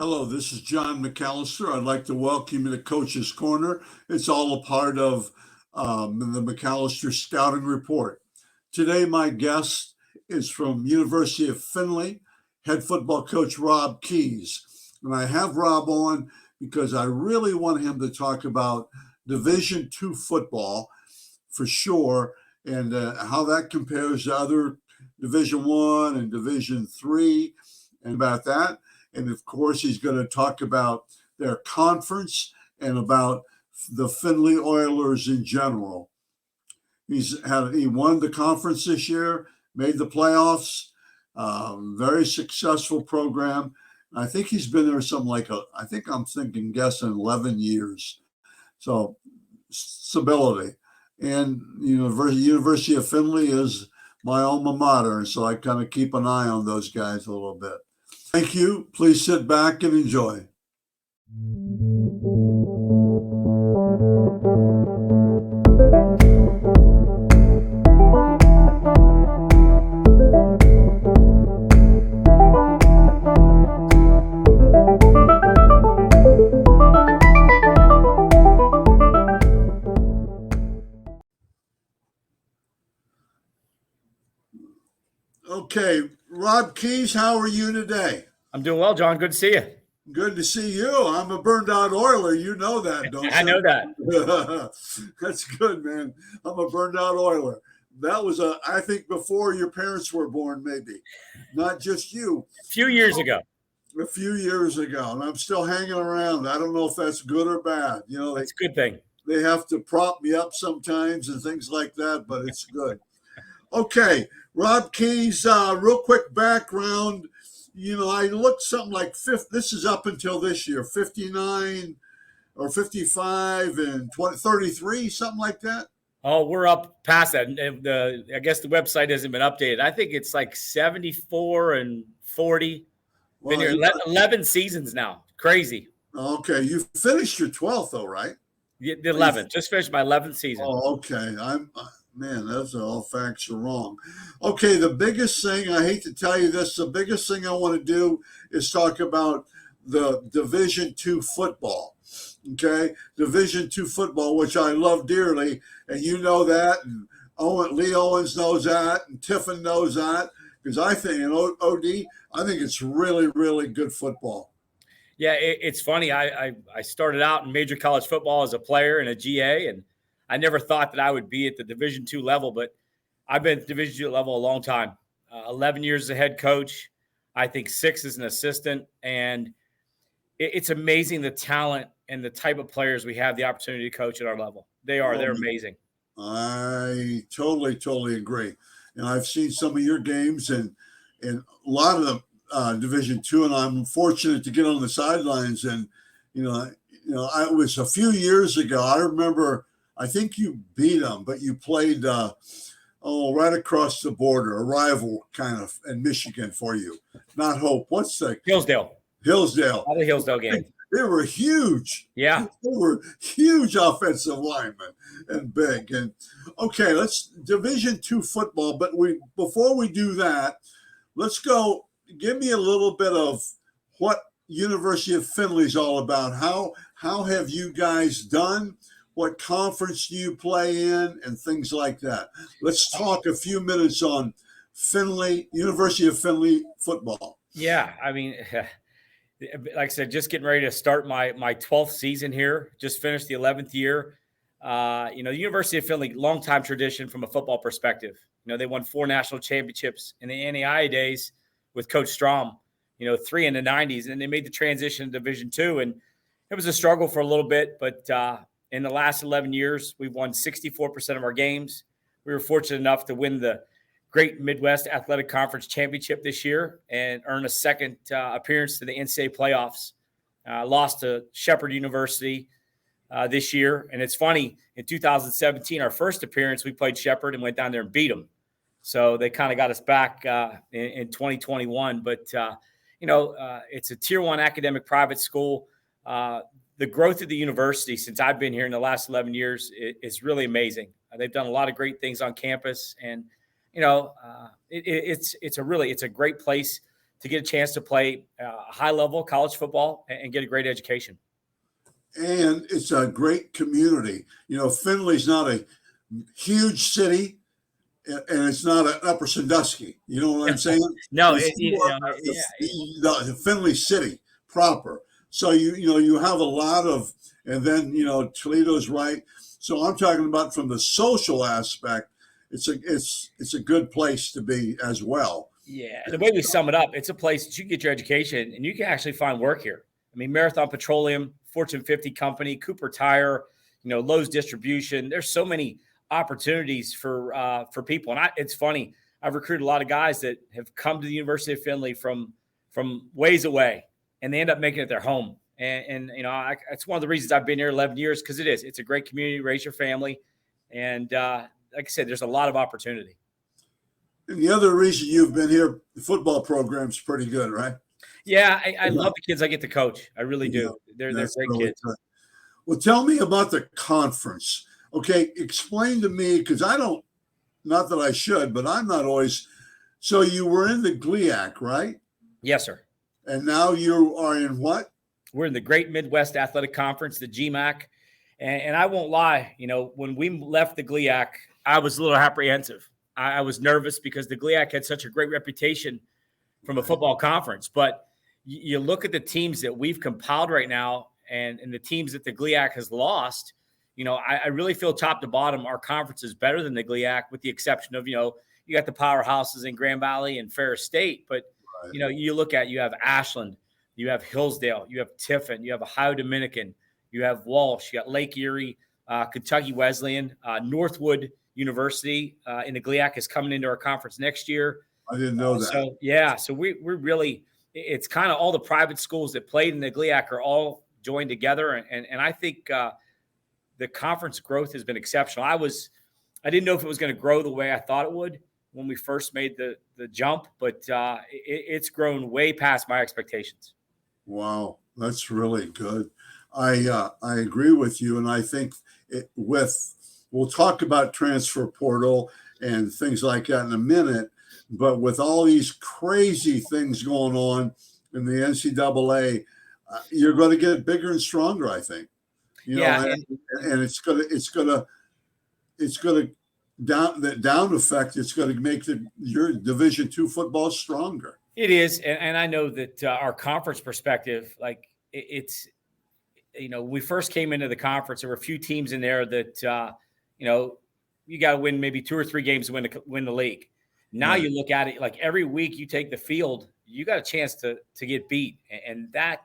Hello, this is John McAllister. I'd like to welcome you to Coach's Corner. It's all a part of the McAllister Scouting Report. Today, my guest is from University of Findlay, head football coach Rob Keyes. And I have Rob on because I really want him to talk about Division II football for sure, and how that compares to other Division I and Division III, and about that. And of course, he's going to talk about their conference and about the Findlay Oilers in general. He won the conference this year, made the playoffs, very successful program. I think he's been there guessing 11 years. So stability. And University of Findlay is my alma mater, so I kind of keep an eye on those guys a little bit. Thank you. Please sit back and enjoy. Okay, Rob Keyes, how are you today? I'm doing well, John. Good to see you. Good to see you. I'm a burned out Oiler. You know that, don't you? I know that. That's good, man. I'm a burned out Oiler. That was I think before your parents were born, maybe. Not just you. A few years ago. A few years ago. And I'm still hanging around. I don't know if that's good or bad. It's a good thing. They have to prop me up sometimes and things like that, but it's good. Okay, Rob Keyes, real quick background. I looked something like this is up until this year, 59 or 55 and 33, something like that. Oh, we're up past that. I guess the website hasn't been updated. I think it's like 74 and 40. Been here 11 seasons now. Crazy. Okay, you finished your 12th though, right? The 11th. Just finished my 11th season. Oh, okay. Man, those all facts are wrong. Okay, the biggest thing, I hate to tell you this, the biggest thing I want to do is talk about the Division II football. Okay, Division II football, which I love dearly, and you know that, and Lee Owens knows that, and Tiffin knows that, because I think, OD, I think it's really, really good football. Yeah, it's funny. I started out in major college football as a player and a GA, and I never thought that I would be at the Division II level, but I've been at the Division II level a long time. 11 years as a head coach. I think 6 as an assistant. And it's amazing the talent and the type of players we have the opportunity to coach at our level. They're amazing. I totally agree. And I've seen some of your games and a lot of the Division II, and I'm fortunate to get on the sidelines. And, it was a few years ago. I remember, I think you beat them, but you played right across the border, a rival kind of in Michigan for you. Not Hope. What's the Hillsdale. All the Hillsdale games. They were huge. Yeah. They were huge offensive linemen and big. And okay, let's Division II football. But before we do that, let's go. Give me a little bit of what University of Findlay is all about. How have you guys done? What conference do you play in, and things like that. Let's talk a few minutes on Findlay, University of Findlay football. Yeah, I mean, like I said, just getting ready to start my 12th season here. Just finished the 11th year. The University of Findlay, long-time tradition from a football perspective. They won 4 national championships in the NAIA days with Coach Strom, 3 in the 90s, and they made the transition to Division II. And it was a struggle for a little bit, but in the last 11 years, we've won 64% of our games. We were fortunate enough to win the Great Midwest Athletic Conference Championship this year and earn a second appearance to the NCAA playoffs. Lost to Shepherd University this year. And it's funny, in 2017, our first appearance, we played Shepherd and went down there and beat them. So they kind of got us back in 2021. But, it's a Tier 1 academic private school. The growth of the university since I've been here in the last 11 years is really amazing. They've done a lot of great things on campus, and it's a great place to get a chance to play high level college football and get a great education. And it's a great community. Findlay's not a huge city, and it's not an Upper Sandusky. You know what I'm saying? No, the Findlay city proper. So you have a lot of, and then Toledo's right. So I'm talking about from the social aspect. It's a good place to be as well. Yeah, the way we sum it up, it's a place that you can get your education and you can actually find work here. I mean, Marathon Petroleum, Fortune 50 company, Cooper Tire, Lowe's Distribution. There's so many opportunities for people. And it's funny, I've recruited a lot of guys that have come to the University of Findlay from ways away, and they end up making it their home. And it's one of the reasons I've been here 11 years, because it's a great community, raise your family. And like I said, there's a lot of opportunity. And the other reason you've been here, the football program's pretty good, right? Yeah, I love the kids I get to coach. I really do. They're great really kids. Good. Well, tell me about the conference. Okay, explain to me, because not that I should, but I'm not always. So you were in the GLIAC, right? Yes, sir. And now you are in what? We're in the Great Midwest Athletic Conference, the GMAC. And I won't lie, when we left the GLIAC, I was a little apprehensive. I was nervous because the GLIAC had such a great reputation from a football conference. But you look at the teams that we've compiled right now and the teams that the GLIAC has lost, I really feel top to bottom, our conference is better than the GLIAC, with the exception of, you got the powerhouses in Grand Valley and Ferris State. But, you look at, you have Ashland, you have Hillsdale, you have Tiffin, you have Ohio Dominican, you have Walsh, you got Lake Erie, Kentucky Wesleyan, Northwood University in the GLIAC is coming into our conference next year. I didn't know that. So we're really, it's kind of all the private schools that played in the GLIAC are all joined together. And I think the conference growth has been exceptional. I didn't know if it was going to grow the way I thought it would when we first made the jump, but it's grown way past my expectations. Wow, that's really good. I agree with you, and I think we'll talk about transfer portal and things like that in a minute, but with all these crazy things going on in the NCAA, you're going to get bigger and stronger, I think. And it's gonna down effect. It's going to make your Division II football stronger. It is, and I know that our conference perspective, like it's, we first came into the conference, there were a few teams in there that, you got to win maybe 2 or 3 games to win the league. Now you look at it like every week you take the field, you got a chance to get beat, and that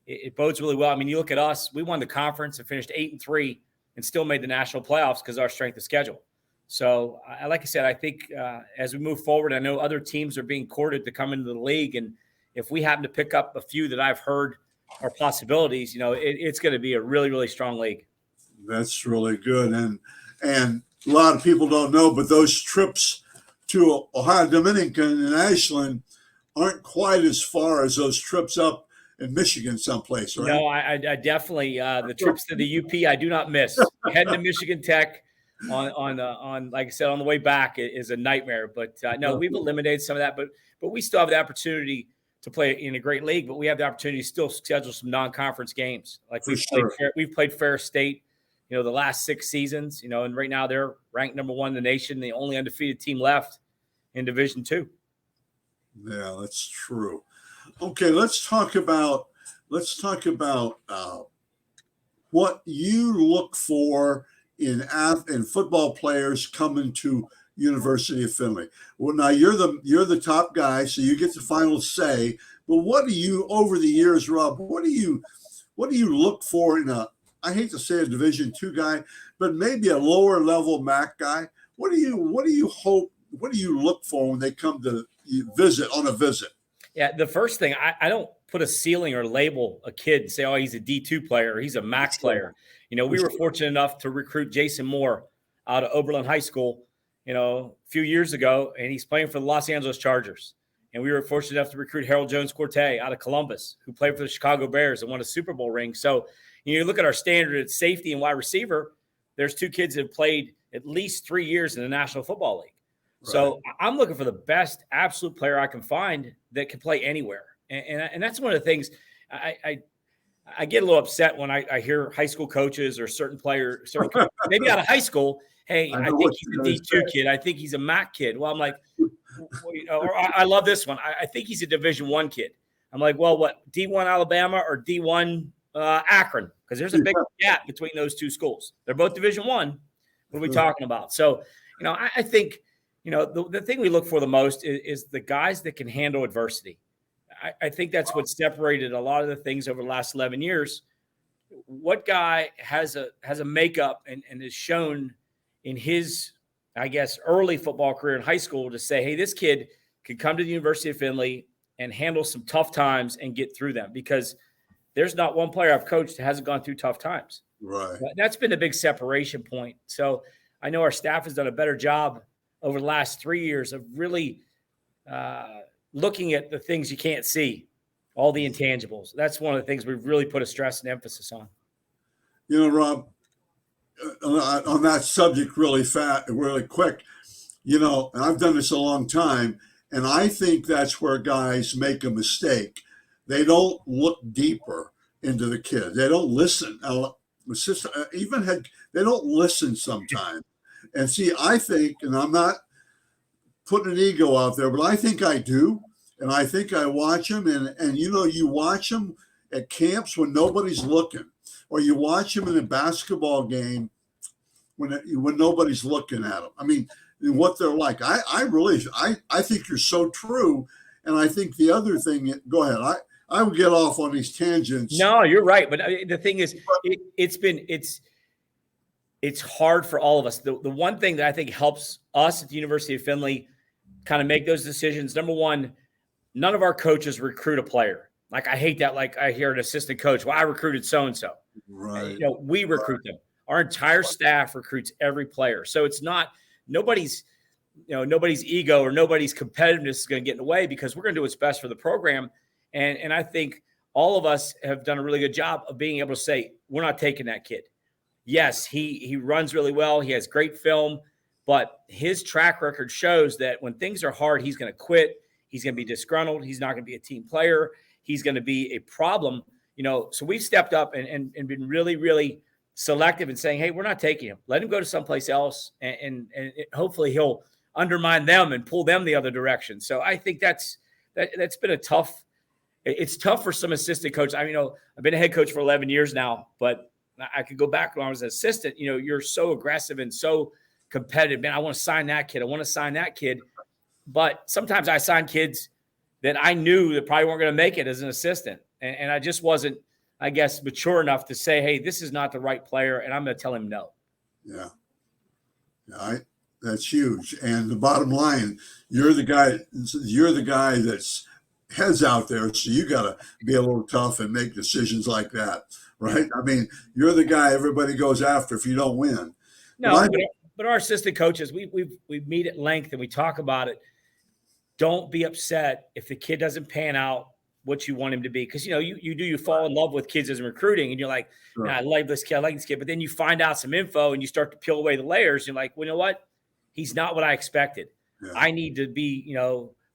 it bodes really well. I mean, you look at us; we won the conference and finished 8-3, and still made the national playoffs because of our strength of schedule. So, like I said, I think as we move forward, I know other teams are being courted to come into the league, and if we happen to pick up a few that I've heard are possibilities, it's going to be a really, really strong league. That's really good, and a lot of people don't know, but those trips to Ohio Dominican and Ashland aren't quite as far as those trips up in Michigan someplace, right? No, I definitely the trips to the UP I do not miss. Heading to Michigan Tech on like I said, on the way back is a nightmare. But no, we've eliminated some of that, but we still have the opportunity to play in a great league, but we have the opportunity to still schedule some non-conference games. Like we've played Ferris State, the last 6 seasons, and right now they're ranked number 1 in the nation, the only undefeated team left in Division II. Yeah, that's true. Okay, let's talk about what you look for in football players coming to University of Findlay. Well, now you're the top guy, so you get the final say. But what do you, over the years, Rob? What do you look for in I hate to say a Division II guy, but maybe a lower level MAC guy? What do you hope? What do you look for when they come to visit? Yeah, the first thing, I don't put a ceiling or label a kid and say, oh, he's a D2 player, or he's a MAC player. We were fortunate enough to recruit Jason Moore out of Oberlin High School, a few years ago, and he's playing for the Los Angeles Chargers. And we were fortunate enough to recruit Harold Jones-Corte out of Columbus, who played for the Chicago Bears and won a Super Bowl ring. So you look at our standard at safety and wide receiver, there's 2 kids that have played at least 3 years in the National Football League. Right. So I'm looking for the best absolute player I can find that can play anywhere. And that's one of the things I get a little upset when I hear high school coaches or certain players, maybe out of high school, hey, I think he's a D2 kid. I think he's a MAC kid. Well, I'm like, or I love this one. I think he's a Division I kid. I'm like, well, what, D1 Alabama or D1 Akron? Because there's a big gap between those two schools. They're both Division I. What are we talking about? So, I think, the thing we look for the most is the guys that can handle adversity. I think that's what separated a lot of the things over the last 11 years. What guy has a makeup and is shown in his, I guess, early football career in high school to say, hey, this kid could come to the University of Findlay and handle some tough times and get through them, because there's not one player I've coached that hasn't gone through tough times. Right. That's been a big separation point. So I know our staff has done a better job over the last 3 years of really looking at the things you can't see, all the intangibles. That's one of the things we've really put a stress and emphasis on. Rob, on that subject really quick, and I've done this a long time, and I think that's where guys make a mistake. They don't look deeper into the kid. They don't listen. They don't listen sometimes. And see, I think, and I'm not putting an ego out there, but I think I do. And I think I watch them, and you watch them at camps when nobody's looking, or you watch them in a basketball game when nobody's looking at them. I mean, what they're like. I think you're so true. And I think the other thing, go ahead. I would get off on these tangents. No, you're right. But the thing is, it's hard for all of us. The one thing that I think helps us at the University of Findlay kind of make those decisions. Number one, none of our coaches recruit a player. Like, I hate that. Like, I hear an assistant coach, well, I recruited so-and-so. Right. We recruit them. Our entire staff recruits every player. So it's not nobody's ego or nobody's competitiveness is going to get in the way, because we're going to do what's best for the program. And I think all of us have done a really good job of being able to say, we're not taking that kid. Yes, he runs really well. He has great film, but his track record shows that when things are hard, he's going to quit. He's going to be disgruntled. He's not going to be a team player. He's going to be a problem. So we've stepped up and been really, really selective in saying, hey, we're not taking him. Let him go to someplace else, and hopefully he'll undermine them and pull them the other direction. So I think that's been it's tough for some assistant coaches. I've been a head coach for 11 years now, but I could go back when I was an assistant. You're so aggressive and so competitive. Man, I want to sign that kid. I want to sign that kid. But sometimes I sign kids that I knew that probably weren't going to make it as an assistant. And I just wasn't, I guess, mature enough to say, hey, this is not the right player, and I'm going to tell him no. Yeah. That's huge. And the bottom line, you're the guy that's heads out there. So you got to be a little tough and make decisions like that. Right. I mean, you're the guy everybody goes after if you don't win. No, but our assistant coaches, we meet at length and we talk about it. Don't be upset if the kid doesn't pan out what you want him to be. Because, you fall in love with kids as recruiting, and you're like, Sure. I like this kid. But then you find out some info and you start to peel away the layers. You're like, well, you know what? He's not what I expected. Yeah. I need to be,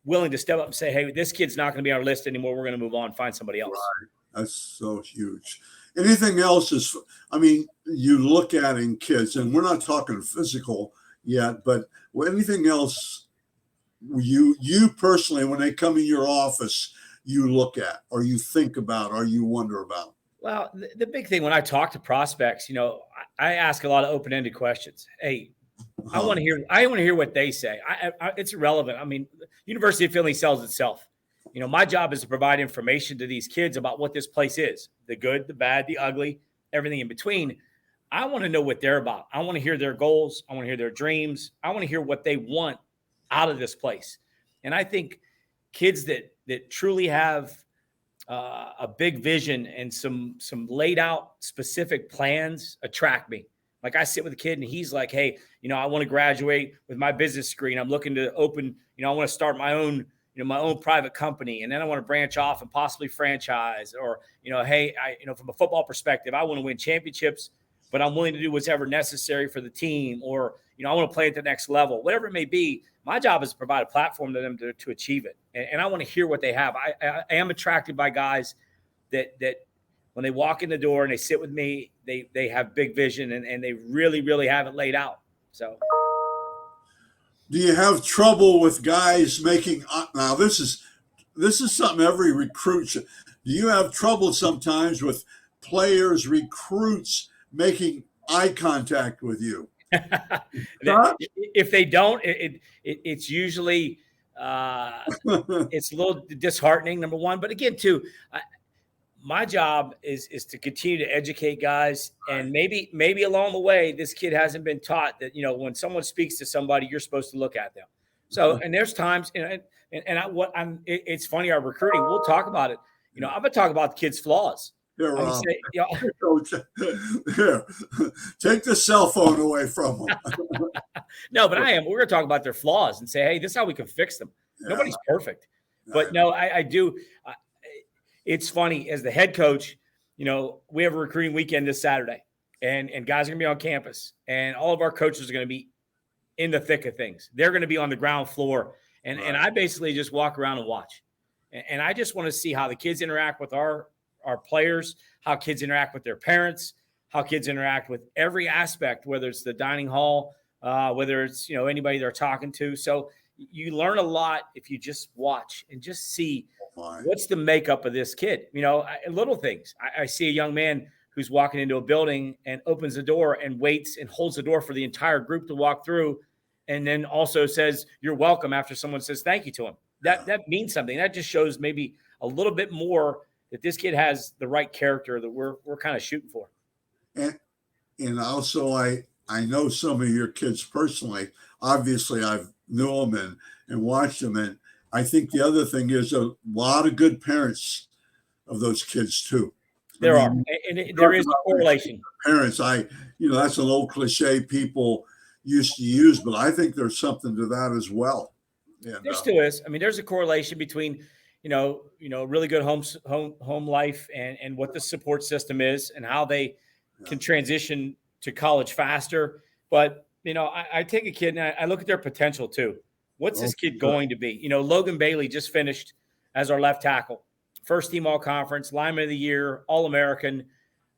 willing to step up and say, hey, this kid's not going to be on our list anymore. We're going to move on, find somebody else. Right. That's so huge. Anything else you look at in kids, and we're not talking physical yet, but anything else you personally, when they come in your office, you look at, or you think about, or you wonder about? Well, the big thing when I talk to prospects, I ask a lot of open-ended questions. Hey, I want to hear what they say. It's irrelevant. I mean, University of Findlay sells itself. My job is to provide information to these kids about what this place is, the good, the bad, the ugly, everything in between. I want to know what they're about. I want to hear their goals. I want to hear their dreams. I want to hear what they want out of this place. And I think kids that truly have a big vision and some laid out specific plans attract me. Like, I sit with a kid and he's like, hey, I want to graduate with my business degree, and I'm looking to open, I want to start my own private company, and then I want to branch off and possibly franchise, or, hey, from a football perspective, I want to win championships, but I'm willing to do whatever necessary for the team, or, I want to play at the next level, whatever it may be. My job is to provide a platform to them to achieve it. And I want to hear what they have. I am attracted by guys that when they walk in the door and they sit with me, they have big vision and they really, really have it laid out. So do you have trouble with guys making now this is something every recruit should, do you have trouble sometimes with players, recruits making eye contact with you? If they don't, it's usually it's a little disheartening, number one. But again, too, my job is to continue to educate guys, and maybe along the way, this kid hasn't been taught that, you know, when someone speaks to somebody, you're supposed to look at them. So, and there's times, you know, it's funny, our recruiting, we'll talk about it. You know, I'm gonna talk about the kid's flaws. Here, I'm Rob. say, you know, Here, take the cell phone away from them. No, but I am. We're going to talk about their flaws and say, hey, this is how we can fix them. Yeah. Nobody's perfect. But no, I do. It's funny, as the head coach, you know, we have a recruiting weekend this Saturday, and guys are going to be on campus, and all of our coaches are going to be in the thick of things. They're going to be on the ground floor. And I basically just walk around and watch. And I just want to see how the kids interact with our players, how kids interact with their parents, how kids interact with every aspect, whether it's the dining hall, whether it's, you know, anybody they're talking to. So you learn a lot if you just watch and just see what's the makeup of this kid. You know, little things. I see a young man who's walking into a building and opens the door and waits and holds the door for the entire group to walk through, and then also says, "You're welcome," after someone says thank you to him. That means something. That just shows maybe a little bit more that this kid has the right character that we're kind of shooting for. And also, I know some of your kids personally. Obviously, I've known them and watched them. And I think the other thing is a lot of good parents of those kids too. There are, and there is a correlation. Parents, that's an old cliche people used to use, but I think there's something to that as well. And, there still is. I mean, there's a correlation between, really good home life and what the support system is and how they can transition to college faster. But, I take a kid and I look at their potential too. What's this kid going to be? Logan Bailey just finished as our left tackle, first team all conference, lineman of the year, All-American,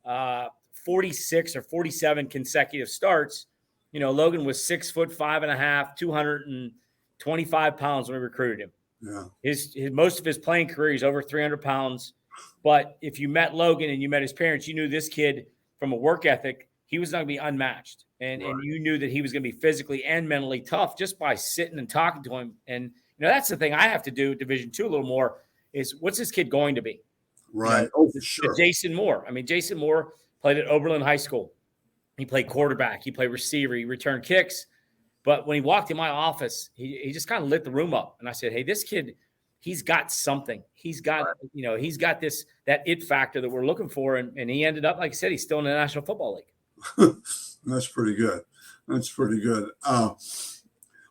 46 or 47 consecutive starts. Logan was 6'5.5", 225 pounds when we recruited him. Yeah. His most of his playing career, he's over 300 pounds. But if you met Logan and you met his parents, you knew this kid from a work ethic, he was not going to be unmatched. And you knew that he was going to be physically and mentally tough just by sitting and talking to him. And, that's the thing I have to do, Division II, a little more, is what's this kid going to be? Right. For sure. Jason Moore. I mean, Jason Moore played at Oberlin High School. He played quarterback. He played receiver. He returned kicks. But when he walked in my office, he just kind of lit the room up. And I said, hey, this kid, he's got something. He's got, he's got that it factor that we're looking for. And he ended up, like I said, he's still in the National Football League. That's pretty good. That's pretty good.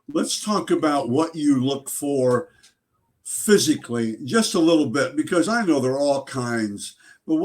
Let's talk about what you look for physically just a little bit, because I know there are all kinds. But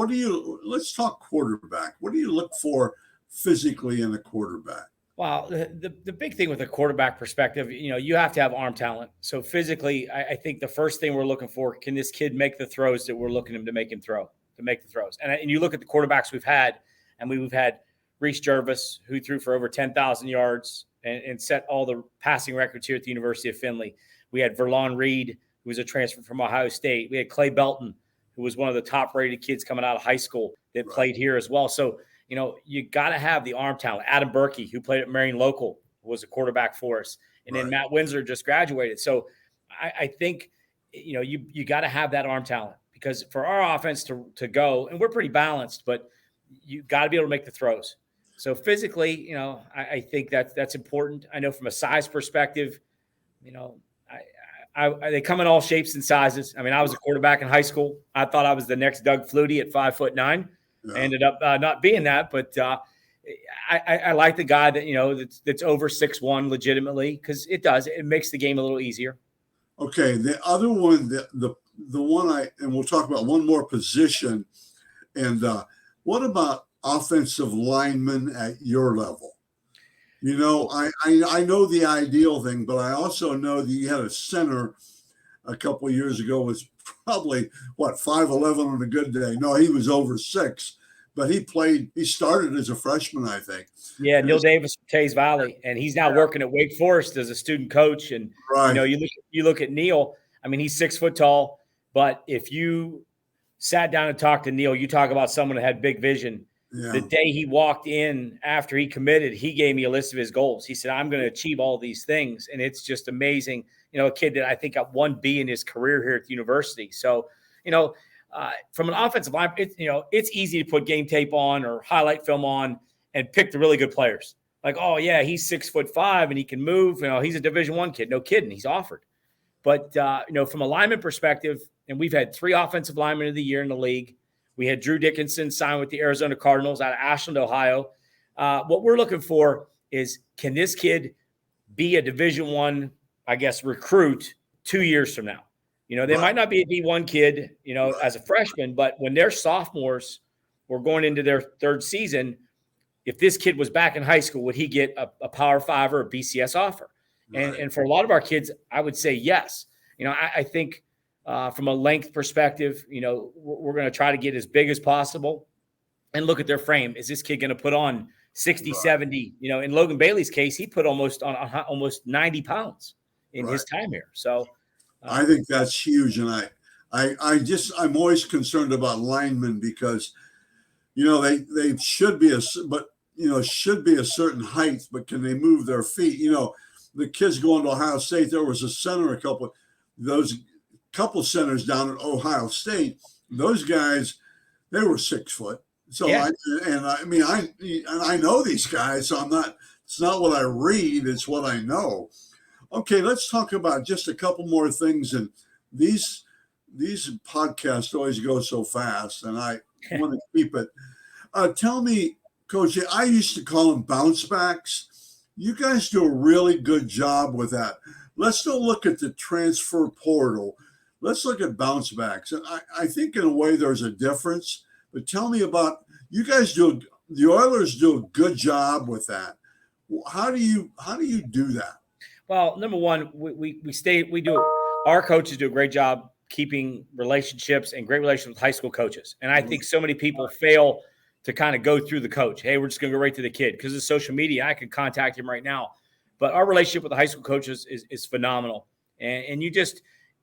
let's talk quarterback. What do you look for physically in a quarterback? Well, the big thing with a quarterback perspective, you have to have arm talent. So physically, I think the first thing we're looking for, can this kid make the throws that we're looking to make him throw, to make the throws? And you look at the quarterbacks we've had, and we've had Reese Jervis, who threw for over 10,000 yards and set all the passing records here at the University of Findlay. We had Verlon Reed, who was a transfer from Ohio State. We had Clay Belton, who was one of the top-rated kids coming out of high school that played here as well. So, you got to have the arm talent. Adam Berkey, who played at Marion Local, was a quarterback for us. And then Matt Windsor just graduated. So I think, you got to have that arm talent, because for our offense to go, and we're pretty balanced, but you got to be able to make the throws. So physically, I think that's important. I know from a size perspective, they come in all shapes and sizes. I mean, I was a quarterback in high school. I thought I was the next Doug Flutie at 5'9". Yeah. I ended up not being that, but I like the guy that that's over 6'1" legitimately, because it makes the game a little easier. Okay, the other one, the one and we'll talk about one more position, and what about offensive linemen at your level? I know the ideal thing, but I also know that you had a center a couple of years ago was probably what 5'11" on a good day. No, he was over 6, but he played. He started as a freshman, I think. Yeah, And Neil Davis from Tays Valley, and he's now working at Wake Forest as a student coach. And right, you look at Neil. I mean, he's 6 foot tall, but if you sat down and talked to Neil, you talk about someone that had big vision. The yeah, day he walked in after he committed, he gave me a list of his goals. He said, "I'm going to achieve all these things," and it's just amazing. A kid that I think got 1B in his career here at the university. So, from an offensive line, it's easy to put game tape on or highlight film on and pick the really good players. Like, oh yeah, he's 6'5" and he can move. He's a Division I kid. No kidding, he's offered. But from a lineman perspective, and we've had 3 offensive linemen of the year in the league. We had Drew Dickinson signed with the Arizona Cardinals out of Ashland, Ohio. What we're looking for is, can this kid be a Division I guess, recruit 2 years from now? They might not be a D1 kid, as a freshman, but when they're sophomores or going into their 3rd season, if this kid was back in high school, would he get a Power 5 or a BCS offer? right. And for a lot of our kids, I would say yes. I think from a length perspective, we're going to try to get as big as possible and look at their frame. Is this kid going to put on 60, Right. 70? In Logan Bailey's case, he put almost 90 pounds in his time here. So I think that's huge, and I'm always concerned about linemen because they should be should be a certain height, but can they move their feet? The kids going to Ohio State, there was a center, those couple centers down at Ohio State. Those guys, they were 6 foot. So yeah. I know these guys, so it's not what I read, it's what I know. Okay, let's talk about just a couple more things. And these podcasts always go so fast, and I want to keep it. Tell me, Coach, I used to call them bounce backs. You guys do a really good job with that. Let's don't look at the transfer portal. Let's look at bounce backs. And I think in a way there's a difference. But tell me about you guys the Oilers do a good job with that. How do you do that? Well, number one, our coaches do a great job keeping relationships and great relationships with high school coaches. And I think so many people fail to kind of go through the coach. Hey, we're just going to go right to the kid because of social media. I could contact him right now. But our relationship with the high school coaches is phenomenal. And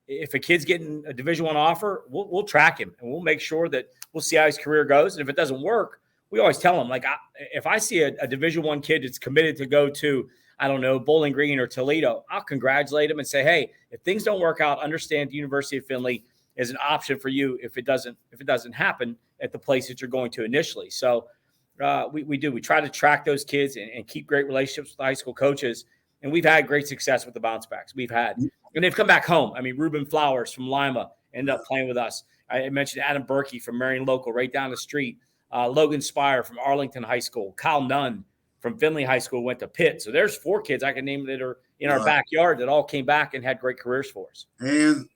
if a kid's getting a Division I offer, we'll track him and we'll make sure that we'll see how his career goes. And if it doesn't work, we always tell him, like, if I see a Division I kid that's committed to go to, I don't know, Bowling Green or Toledo, I'll congratulate him and say, hey, if things don't work out, understand the University of Findlay is an option for you if it doesn't happen at the place that you're going to initially. So we try to track those kids and keep great relationships with the high school coaches. And we've had great success with the bounce backs. And they've come back home. I mean, Ruben Flowers from Lima ended up playing with us. I mentioned Adam Berkey from Marion Local right down the street. Logan Spire from Arlington High School. Kyle Nunn from Findlay High School went to Pitt. So there's 4 kids I can name that are in our backyard that all came back and had great careers for us. And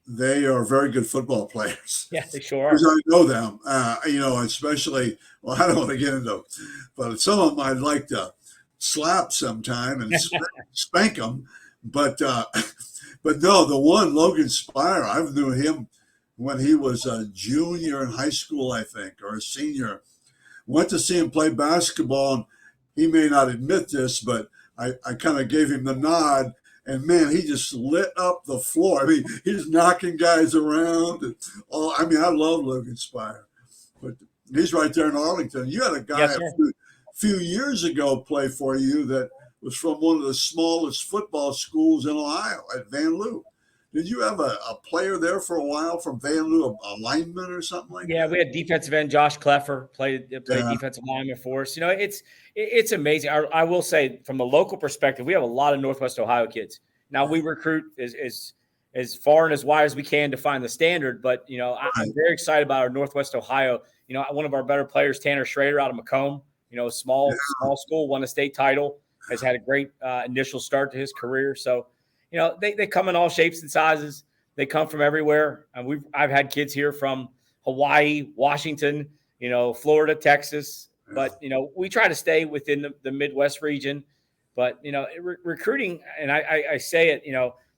they are very good football players. Yeah, they sure are. Because I know them, especially, well, I don't want to get into, but some of them I'd like to slap sometime and spank them. But no, the one, Logan Spire, I knew him when he was a junior in high school, I think, or a senior. Went to see him play basketball, and he may not admit this, but I kind of gave him the nod. And man, he just lit up the floor. I mean, he's knocking guys around. And I love Logan Spire, but he's right there in Arlington. You had a guy a few years ago play for you that was from one of the smallest football schools in Ohio at Van Loo. Did you have a player there for a while from Van Loo, a lineman or something like that? Yeah, we had defensive end Josh Kleffer played defensive lineman for us. It's amazing. I will say, from a local perspective, we have a lot of Northwest Ohio kids. Now we recruit as far and as wide as we can to find the standard. But I'm very excited about our Northwest Ohio. One of our better players, Tanner Schrader, out of Macomb. Small school, won a state title, has had a great initial start to his career. So. They come in all shapes and sizes. They come from everywhere. And I've had kids here from Hawaii, Washington, Florida, Texas, but, we try to stay within the Midwest region. But, recruiting, and I say it,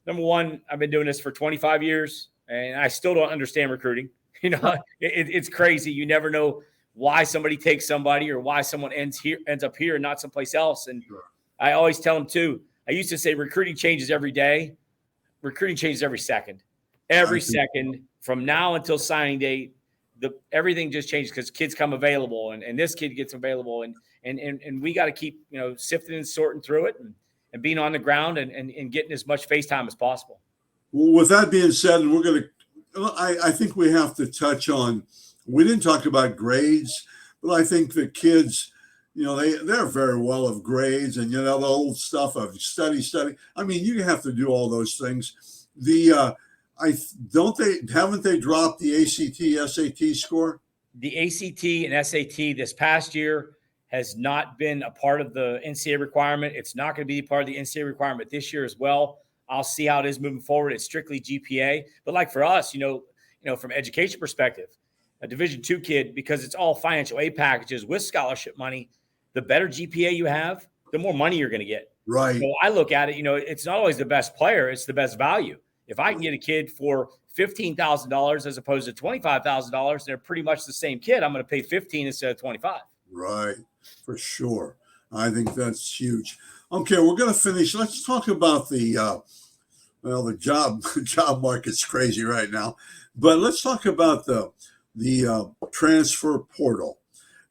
number one, I've been doing this for 25 years, and I still don't understand recruiting. It's crazy. You never know why somebody takes somebody or why someone ends up here and not someplace else. And I always tell them too, I used to say recruiting changes every day. Recruiting changes every second. Every second from now until signing date, everything just changes because kids come available and this kid gets available. And we got to keep, sifting and sorting through it and being on the ground and getting as much face time as possible. Well, with that being said, I think we have to touch on, we didn't talk about grades, but I think the kids, they're very well of grades and, the old stuff of study. I mean, you have to do all those things. Haven't they dropped the ACT, SAT score? The ACT and SAT this past year has not been a part of the NCAA requirement. It's not going to be part of the NCAA requirement this year as well. I'll see how it is moving forward. It's strictly GPA. But like for us, from education perspective, a Division II kid, because it's all financial aid packages with scholarship money, the better GPA you have, the more money you're going to get. Right. So I look at it, it's not always the best player. It's the best value. If I can get a kid for $15,000 as opposed to $25,000, they're pretty much the same kid. I'm going to pay 15 instead of 25. Right. For sure. I think that's huge. Okay. We're going to finish. Let's talk about the job market's crazy right now, but let's talk about the transfer portal.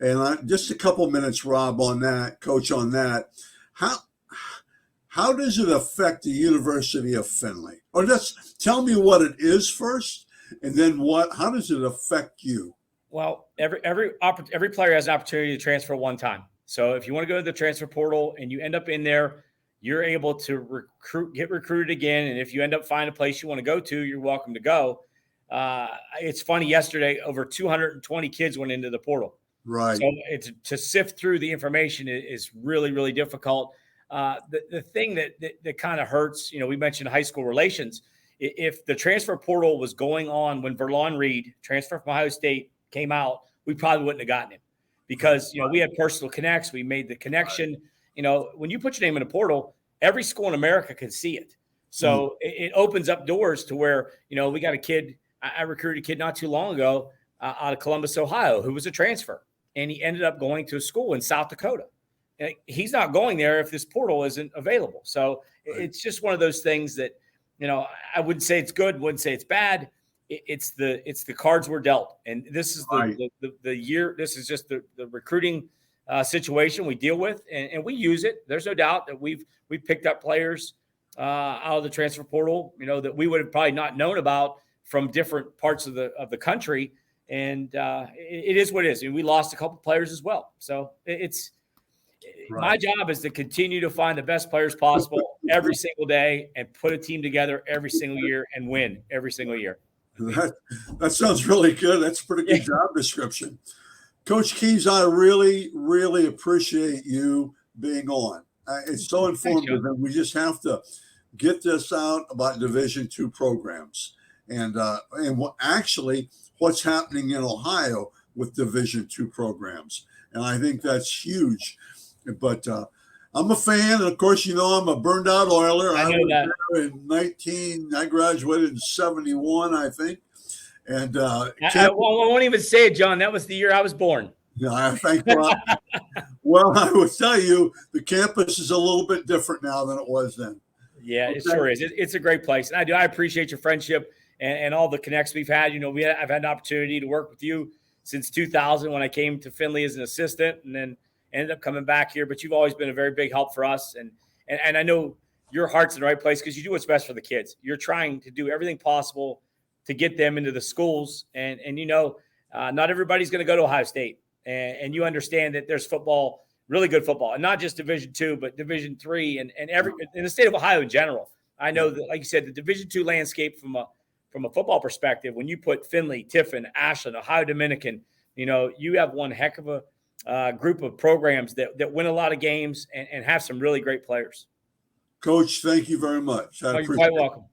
And just a couple minutes, Rob, on that, Coach, on that. How does it affect the University of Findlay? Or just tell me what it is first, and then how does it affect you? Well, every player has an opportunity to transfer one time. So if you want to go to the transfer portal and you end up in there, you're able to get recruited again. And if you end up finding a place you want to go to, you're welcome to go. It's funny, yesterday, over 220 kids went into the portal. Right. So to sift through the information is really, really difficult. The thing that kind of hurts, we mentioned high school relations. If the transfer portal was going on when Verlon Reed, transfer from Ohio State, came out, we probably wouldn't have gotten him because, we had personal connects. We made the connection. When you put your name in a portal, every school in America can see it. So it opens up doors to where, we got a kid. I recruited a kid not too long ago out of Columbus, Ohio, who was a transfer, and he ended up going to a school in South Dakota. And he's not going there if this portal isn't available. So it's just one of those things that, I wouldn't say it's good, wouldn't say it's bad. It's the cards we're dealt. And this is the year. This is just the recruiting situation we deal with, and we use it. There's no doubt that we've picked up players out of the transfer portal, that we would have probably not known about from different parts of the country. And it is what it is. And we lost a couple players as well. So it's my job is to continue to find the best players possible every single day and put a team together every single year and win every single year. That sounds really good. That's a pretty good job description. Coach Keys, I really, really appreciate you being on. It's so informative, and we just have to get this out about Division II programs and what's happening in Ohio with Division II programs. And I think that's huge. But I'm a fan. And of course, I'm a burned out Oiler. I know that. I graduated in 71, I think. And I won't even say it, John. That was the year I was born. Yeah, I thank God. Well, I will tell you, the campus is a little bit different now than it was then. Yeah, okay. It sure is. It's a great place. And I appreciate your friendship and all the connects we've had. I've had an opportunity to work with you since 2000 when I came to Findlay as an assistant, and then ended up coming back here. But you've always been a very big help for us. And I know your heart's in the right place because you do what's best for the kids. You're trying to do everything possible to get them into the schools. And not everybody's going to go to Ohio State. And you understand that there's football, really good football, and not just Division II, but Division III and in the state of Ohio in general. I know that, like you said, the Division II landscape from a football perspective, when you put Findlay, Tiffin, Ashland, Ohio Dominican, you have one heck of a group of programs that win a lot of games and have some really great players. Coach, thank you very much. You're quite welcome.